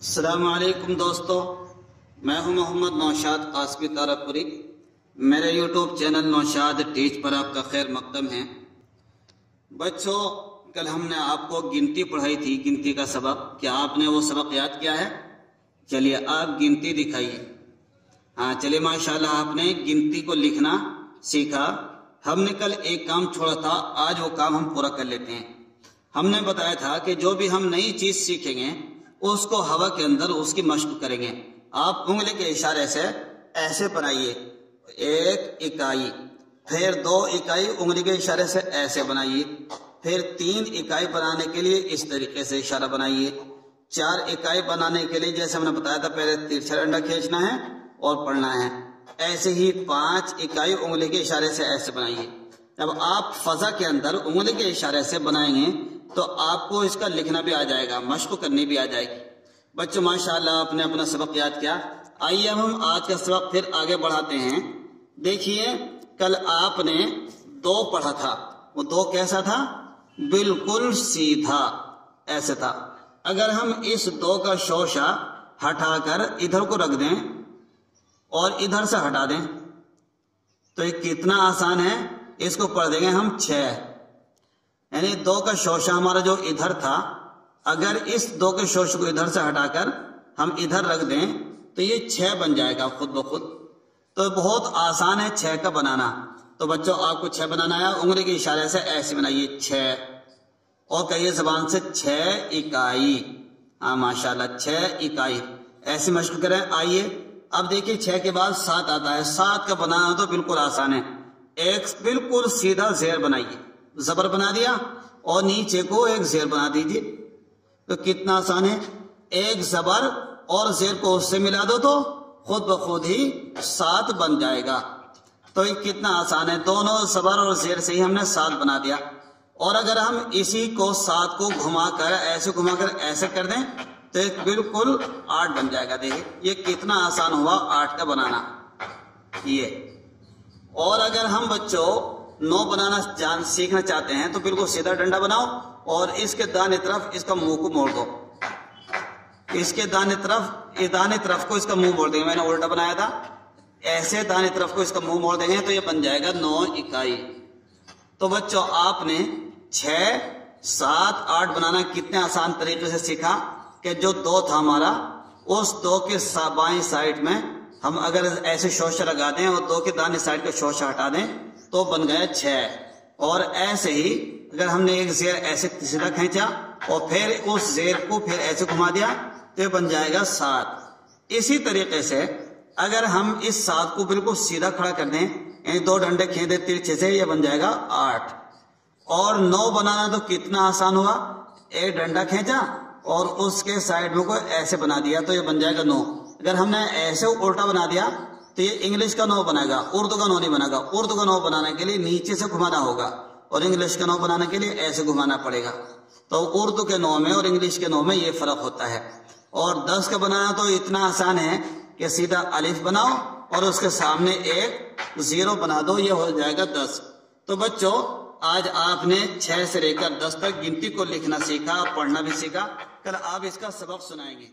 السلام علیکم دوستو، میں ہوں محمد نوشاد قاسمی تارپوری۔ میرے یوٹیوب چینل نوشاد ٹیچ پر آپ کا خیر مقدم ہے۔ بچوں، کل ہم نے آپ کو گنتی پڑھائی تھی، گنتی کا سبق۔ کیا آپ نے وہ سبق یاد کیا ہے؟ چلیے آپ گنتی دکھائیے۔ ہاں چلیے، ماشاءاللہ آپ نے گنتی کو لکھنا سیکھا۔ ہم نے کل ایک کام چھوڑا تھا، آج وہ کام ہم پورا کر لیتے ہیں۔ ہم نے بتایا تھا کہ جو بھی ہم نئی چیز سیکھیں گے اس کو ہوا کے اندر اس کی مشق کریں گے۔ آپ انگلی کے اشارے سے ایسے بنائیے، 1 اکائی، پھر 2 اکائی انگلی کے اشارے سے ایسے بنائیے، پھر 3 اکائی بنانے کے لیے اس طریقے سے اشارہ بنائیے، 4 اکائی بنانے کے لیے جیسے ہم نے بتایا تھا پہلے ترچھا ڈنڈا کھینچنا ہے اور پڑھنا ہے، ایسے ہی 5 اکائی انگلی کے اشارے سے ایسے بنائیے۔ جب آپ فضا کے اندر انگلی کے اشارے سے بنائیں گے تو آپ کو اس کا لکھنا بھی آ جائے گا، مشق کرنی بھی آ جائے گی۔ بچوں ماشاءاللہ آپ نے اپنا سبق یاد کیا۔ آئیے ہم آج کا سبق پھر آگے بڑھاتے ہیں۔ دیکھیے کل آپ نے 2 پڑھا تھا، وہ 2 کیسا تھا؟ بالکل سیدھا ایسے تھا۔ اگر ہم اس 2 کا شوشہ ہٹا کر ادھر کو رکھ دیں اور ادھر سے ہٹا دیں تو یہ کتنا آسان ہے، اس کو پڑھ دیں گے ہم 6۔ یعنی 2 کا شوشہ ہمارا جو ادھر تھا، اگر اس 2 کے شوشے کو ادھر سے ہٹا کر ہم ادھر رکھ دیں تو یہ 6 بن جائے گا خود بخود۔ تو بہت آسان ہے 6 کا بنانا۔ تو بچوں آپ کو 6 بنانا ہے، انگلی کے اشارے سے ایسے بنائیے 6، اور کہیے زبان سے 6 اکائی۔ ہاں ماشاءاللہ 6 اکائی، ایسی مشق کریں۔ آئیے اب دیکھیے 6 کے بعد 7 آتا ہے۔ 7 کا بنانا تو بالکل آسان ہے، ایک بالکل سیدھا زیر بنائیے، زبر بنا دیا اور نیچے کو ایک زیر بنا دیجیے، تو کتنا آسان ہے۔ ایک زبر اور زیر کو اس سے ملا دو تو خود بخود ہی 7 بن جائے گا۔ تو یہ کتنا آسان ہے، دونوں زبر اور زیر سے ہی ہم نے 7 بنا دیا۔ اور اگر ہم اسی کو 7 کو گھما کر ایسے کر دیں تو ایک بالکل 8 بن جائے گا۔ دیکھیں یہ کتنا آسان ہوا 8 کا بنانا یہ۔ اور اگر ہم بچوں 9 بنانا سیکھنا چاہتے ہیں تو بالکل سیدھا ڈنڈا بناؤ اور اس کے دانے طرف اس کا منہ کو موڑ دو، اس کے دانے طرف کو اس کا منہ موڑ دیں گے۔ میں نے الٹا بنایا تھا، ایسے دانے طرف کو اس کا منہ موڑ دیں گے تو یہ بن جائے گا 9 اکائی۔ تو بچوں آپ نے 6، 7، 8 بنانا کتنے آسان طریقے سے سیکھا کہ جو 2 تھا ہمارا، اس 2 کے بائیں سائڈ میں ہم اگر ایسے شوشہ لگا دیں اور 2 کے دانے سائڈ کا شوشہ ہٹا دیں تو بن گیا 6۔ اور ایسے ہی اگر ہم نے ایک زیر ایسے سیدھا کھینچا اور پھر اس زیر کو پھر ایسے گھما دیا تو یہ بن جائے گا 7۔ اسی طریقے سے اگر ہم اس 7 کو بالکل سیدھا کھڑا کر دیں، یعنی 2 ڈنڈے کھینچ دیں ترچھے سے، یہ بن جائے گا 8۔ اور 9 بنانا تو کتنا آسان ہوا، ایک ڈنڈا کھینچا اور اس کے سائڈ میں کو ایسے بنا دیا تو یہ بن جائے گا 9۔ اگر ہم نے ایسے الٹا بنا دیا تو یہ انگلش کا 9 بنے گا، اردو کا 9 نہیں بنے گا۔ اردو کا 9 بنانے کے لیے نیچے سے گھمانا ہوگا اور انگلش کا 9 بنانے کے لیے ایسے گھمانا پڑے گا۔ تو اردو کے 9 میں اور انگلش کے 9 میں یہ فرق ہوتا ہے۔ اور 10 کا بنانا تو اتنا آسان ہے کہ سیدھا الف بناؤ اور اس کے سامنے ایک 0 بنا دو، یہ ہو جائے گا 10۔ تو بچوں آج آپ نے 6 سے لے کر 10 تک گنتی کو لکھنا سیکھا، پڑھنا بھی سیکھا۔ کل آپ اس کا سبق سنائیں گے۔